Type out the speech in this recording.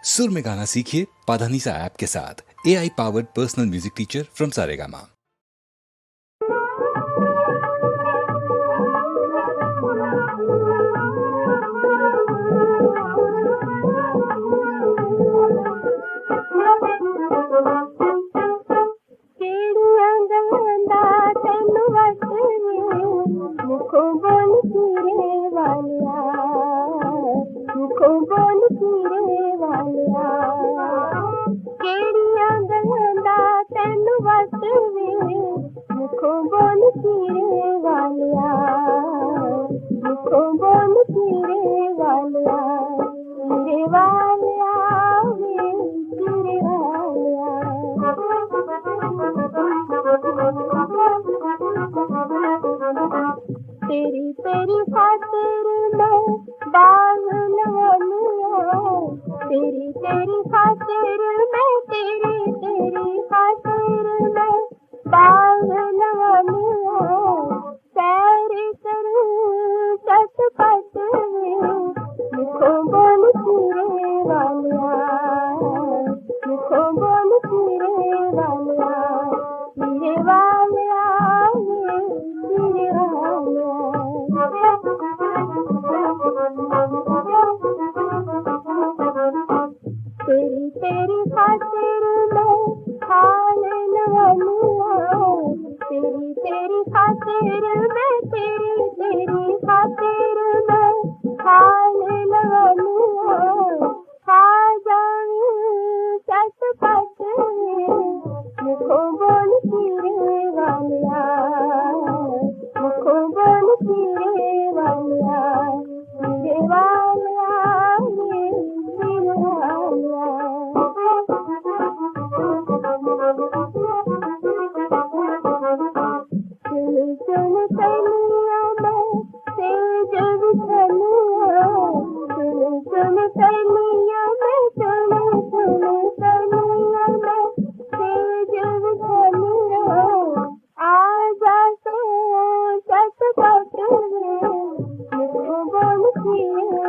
सुर में गाना सीखिए पाधानीसा ऐप के साथ। AI powered personal music teacher from Saregama. तेरी तेरी खातिर मैं बाग लगाऊंगा, तेरी तेरी खातिर मैं तेरी तेरी खातिर मैं बाग लगाऊंगा। सैर करूं चटपट मुझको बोल तेरे वालिया, मुझको बोल तेरे वालिया, तेरे वालिया तेरे तेरी तेरी खातिर मैं खाने लगाऊंगा, तेरी तेरी खातिर मैं तेरी तेरी खातिर मैं खाने लगाऊंगा। खा जाऊं चटपट मुझको बोल तेरे वालिया, मुझको बोल तेरे वालिया, तेरे वालिया तेरे वालिया। सुन सुन सैलिया मैं तेज बिछलिया, सुन सुन सैलिया मैं सुन सुन सैलिया मैं तेज बिछलिया। आजा तो चटपट मुझको बोल तेरे